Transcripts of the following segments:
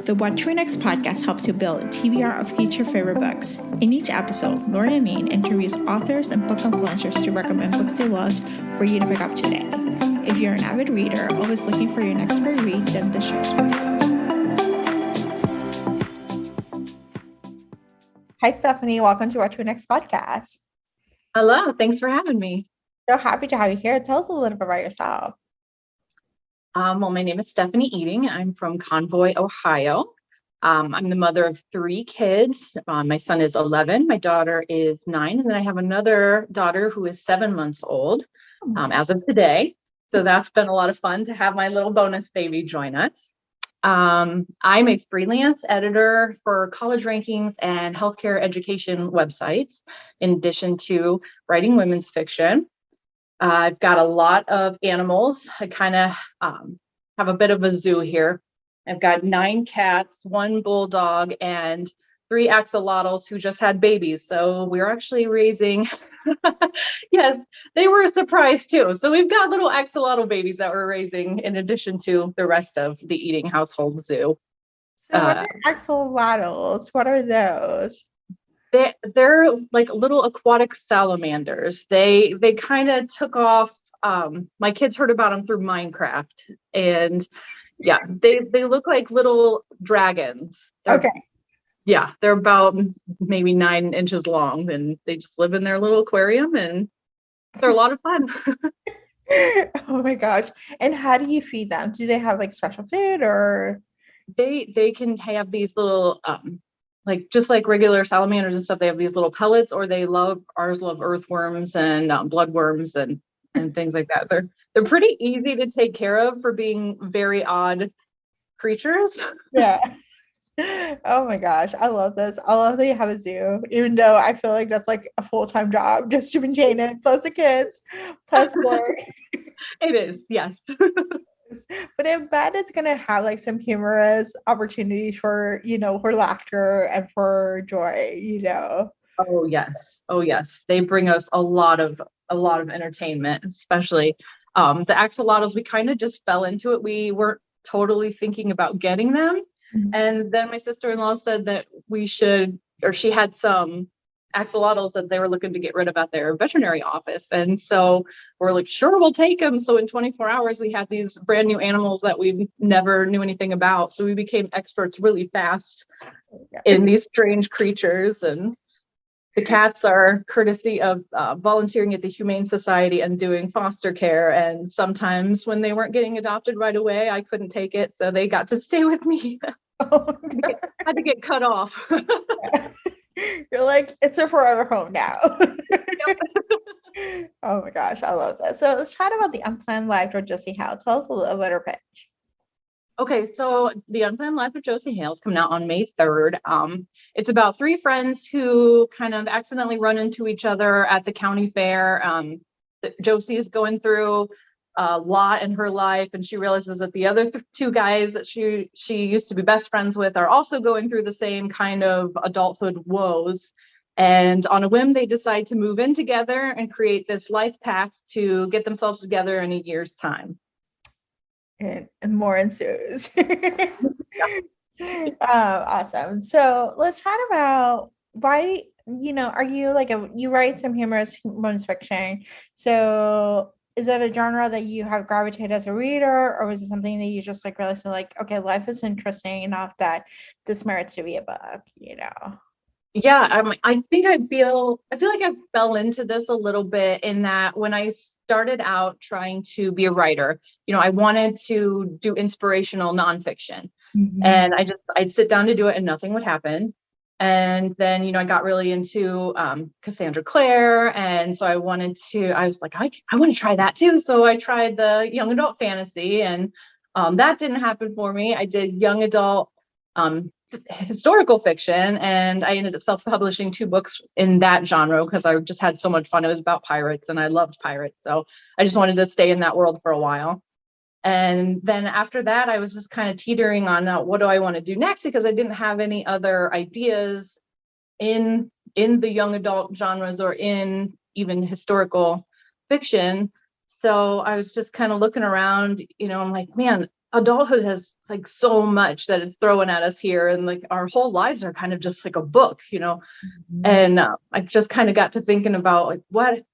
The What to Read Next podcast helps you build a TBR of future favorite books. In each episode, Lori and Maine interviews authors and book influencers to recommend books they loved for you to pick up today. If you're an avid reader, always looking for your next great read, then the show's for you. Hi, Stephanie. Welcome to What to Read Next podcast. Hello. Thanks for having me. So happy to have you here. Tell us a little bit about yourself. Well, my name is Stephanie Eding. I'm from Convoy, Ohio. I'm the mother of 3 kids. My son is 11. My daughter is 9. And then I have another daughter who is 7 months old as of today. So that's been a lot of fun to have my little bonus baby join us. I'm a freelance editor for college rankings and healthcare education websites, in addition to writing women's fiction. I've got a lot of animals. I kind of have a bit of a zoo here. I've got 9 cats, 1 bulldog, and 3 axolotls who just had babies. So we're actually raising, yes, they were a surprise too. So we've got little axolotl babies that we're raising in addition to the rest of the Eding household zoo. So what are axolotls? What are those? They're like little aquatic salamanders. They kind of took off. My kids heard about them through Minecraft, and yeah, they look like little dragons. Okay. Yeah, they're about maybe 9 inches long, and they just live in their little aquarium, and they're a lot of fun. Oh my gosh. And how do you feed them? Do they have like special food, or? They can have these little like just like regular salamanders and stuff, they have these little pellets, or ours love earthworms and bloodworms and things like that. They're pretty easy to take care of for being very odd creatures. Yeah. Oh my gosh, I love this. I love that you have a zoo, even though I feel like that's like a full-time job just to maintain it, plus the kids, plus work. It is, yes. But I bet it's gonna have like some humorous opportunities for, for laughter and for joy, Oh yes. They bring us a lot of entertainment, especially the axolotls. We kind of just fell into it. We weren't totally thinking about getting them. Mm-hmm. And then my sister-in-law said that she had some axolotls that they were looking to get rid of at their veterinary office. And so we're like, sure, we'll take them. So in 24 hours, we had these brand new animals that we never knew anything about. So we became experts really fast in these strange creatures. And the cats are courtesy of volunteering at the Humane Society and doing foster care. And sometimes when they weren't getting adopted right away, I couldn't take it. So they got to stay with me. Oh, had to get cut off. You're like, it's a forever home now. Oh my gosh, I love that. So let's chat about the Unplanned Life of Josie Hale. Tell us a little bit of her pitch. Okay, so the Unplanned Life of Josie Hale is coming out on May 3rd. It's about 3 friends who kind of accidentally run into each other at the county fair. Josie is going through a lot in her life, and she realizes that the other 2 guys that she used to be best friends with are also going through the same kind of adulthood woes. And on a whim, they decide to move in together and create this life pact to get themselves together in a year's time. And more ensues. Awesome. So let's chat about why, are you like you write some humorous women's fiction. So is that a genre that you have gravitated as a reader, or was it something that you just like really said like, okay, life is interesting enough that this merits to be a book, Yeah, I think I feel like I fell into this a little bit in that when I started out trying to be a writer, I wanted to do inspirational nonfiction. Mm-hmm. And I'd sit down to do it and nothing would happen. And then, I got really into Cassandra Clare. And so I was like, I want to try that too. So I tried the young adult fantasy, and that didn't happen for me. I did young adult historical fiction, and I ended up self-publishing 2 books in that genre because I just had so much fun. It was about pirates, and I loved pirates. So I just wanted to stay in that world for a while. And then after that, I was just kind of teetering on what do I want to do next, because I didn't have any other ideas in the young adult genres or in even historical fiction. So I was just kind of looking around, I'm like, man, adulthood has like so much that it's throwing at us here, and like our whole lives are kind of just like a book, Mhm. and I just kind of got to thinking about like what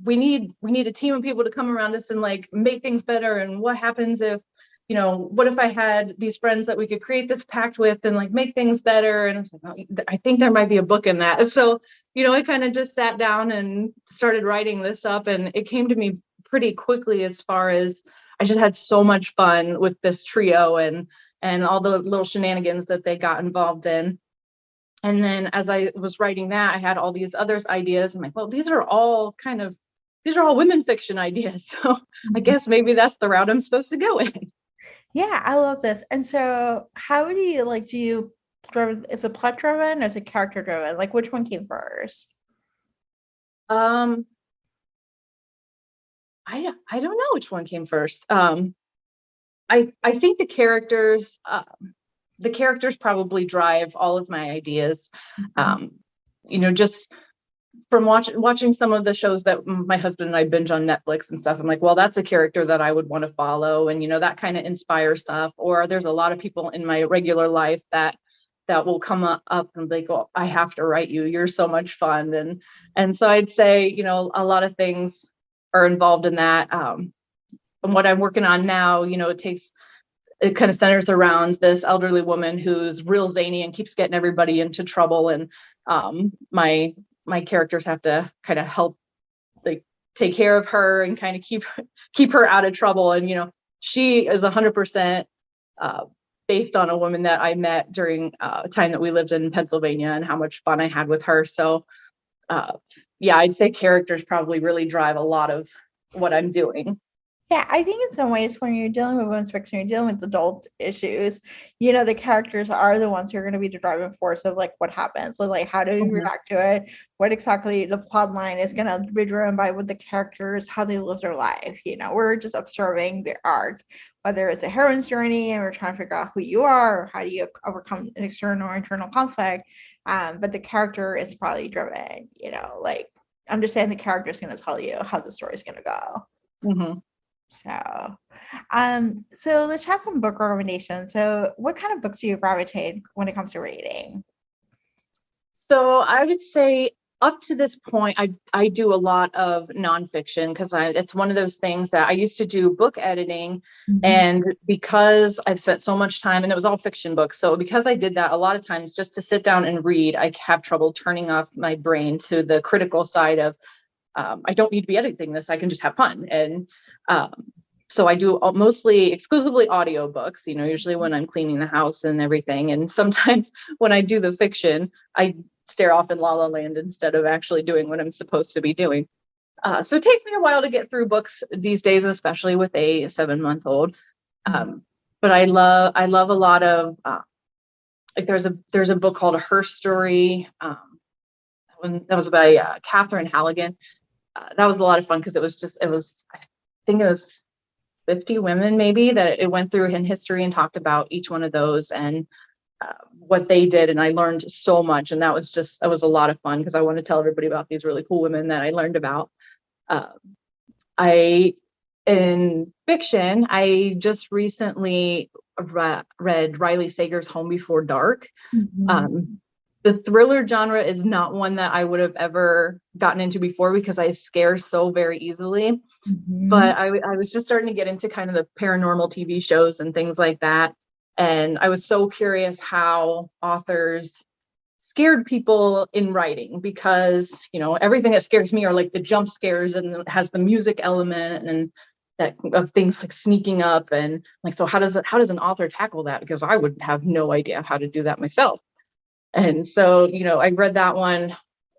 we need a team of people to come around us and like make things better. And what happens if, what if I had these friends that we could create this pact with and like make things better? And I was like, oh, I think there might be a book in that. So, I kind of just sat down and started writing this up, and it came to me pretty quickly as far as I just had so much fun with this trio and all the little shenanigans that they got involved in. And then as I was writing that, I had all these other ideas. I'm like, well, these are all women fiction ideas. So I guess maybe that's the route I'm supposed to go in. Yeah, I love this. And so, how do you like? Do you is it plot driven or is it character driven? Like, which one came first? Um, I don't know which one came first. I think the characters probably drive all of my ideas. Mhm. Um, just from watching some of the shows that my husband and I binge on Netflix and stuff, I'm like, well, that's a character that I would want to follow, and that kind of inspires stuff. Or there's a lot of people in my regular life that will come up and be like, oh, I have to write you. You're so much fun, and so I'd say a lot of things are involved in that. And what I'm working on now, it kind of centers around this elderly woman who's real zany and keeps getting everybody into trouble. And my characters have to kind of help like take care of her and kind of keep her out of trouble. And she is 100% based on a woman that I met during a time that we lived in Pennsylvania, and how much fun I had with her. So uh, yeah, I'd say characters probably really drive a lot of what I'm doing. Yeah, I think in some ways when you're dealing with women's fiction, you're dealing with adult issues. The characters are the ones who are going to be the driving force of like what happens. So, like, how do you Mhm. react to it? What exactly the plot line is going to be driven by what the characters, how they live their life. We're just observing the arc, whether it's a heroine's journey and we're trying to figure out who you are, or how do you overcome an external or internal conflict. But the character is probably driven, like understand the character is going to tell you how the story is going to go. Mhm. So let's have some book recommendations. So what kind of books do you gravitate when it comes to reading? So I would say up to this point, I do a lot of nonfiction because it's one of those things that I used to do book editing, Mhm. and because I've spent so much time, and it was all fiction books. So because I did that, a lot of times just to sit down and read, I have trouble turning off my brain to the critical side of I don't need to be editing this. I can just have fun. And um, so I do mostly exclusively audiobooks, usually when I'm cleaning the house and everything. And sometimes when I do the fiction, I stare off in La La Land instead of actually doing what I'm supposed to be doing. So it takes me a while to get through books these days, especially with a 7-month-old. Mhm. But I love a lot of like there's a book called Her Story. That was by Catherine Halligan. That was a lot of fun because I think it was 50 women maybe that it went through in history and talked about each one of those and what they did. And I learned so much. And that was a lot of fun because I want to tell everybody about these really cool women that I learned about. Uh, I, in fiction, I just recently read Riley Sager's Home Before Dark. Mhm. Um, the thriller genre is not one that I would have ever gotten into before because I scare so very easily. Mhm. But I was just starting to get into kind of the paranormal TV shows and things like that. And I was so curious how authors scared people in writing because, everything that scares me are like the jump scares and it has the music element and that of things like sneaking up and like, so how does an author tackle that? Because I would have no idea how to do that myself. And so, I read that one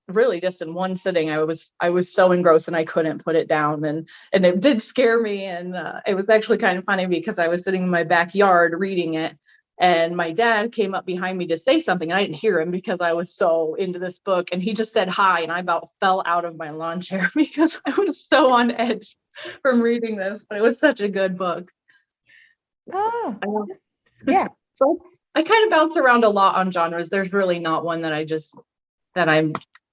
really just in one sitting. I was so engrossed and I couldn't put it down, and it did scare me. And it was actually kind of funny because I was sitting in my backyard reading it, and my dad came up behind me to say something, and I didn't hear him because I was so into this book. And he just said hi, and I about fell out of my lawn chair because I was so on edge from reading this. But it was such a good book. Oh, I yeah. So I kind of bounce around a lot on genres. There's really not one that I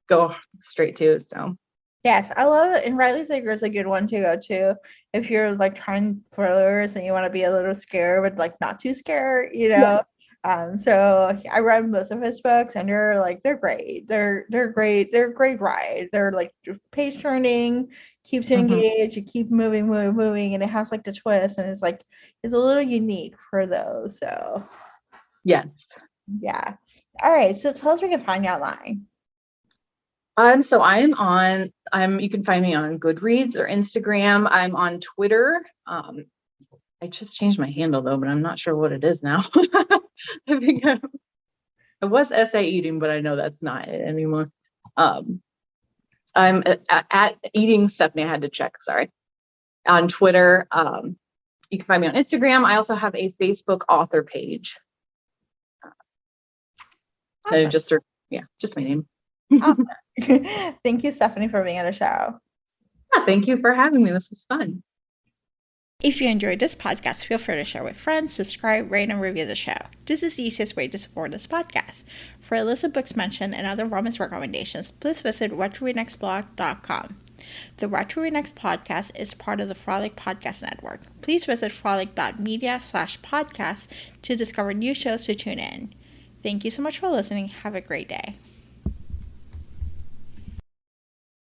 go straight to. So Yes, I love it. And Riley Sager is a good one to go to if you're like trying thrillers and you want to be a little scared, but like not too scared, you Yeah. know. So I read most of his books and they're great. They're great. They're great ride. They're like page turning, keeps you Mhm. engaged, you keep moving, and it has like the twist, and it's like it's a little unique for those. So Yes. yeah. All right. So tell us where we can find you online. So you can find me on Goodreads or Instagram. I'm on Twitter. I just changed my handle though, but I'm not sure what it is now. I think it was SA Eating, but I know that's not it anymore. Um, I'm at Eating Stephanie. I had to check. Sorry. On Twitter. You can find me on Instagram. I also have a Facebook author page. And Awesome. just my name. Awesome. Thank you, Stephanie, for being on the show. Yeah, thank you for having me. This was fun. If you enjoyed this podcast, feel free to share with friends, subscribe, rate, and review the show. This is the easiest way to support this podcast. For a list of books mentioned and other romance recommendations, please visit whattoreadnextblog.com. The What to Read Next podcast is part of the Frolic Podcast Network. Please visit frolic.media/podcast to discover new shows to tune in. Thank you so much for listening. Have a great day.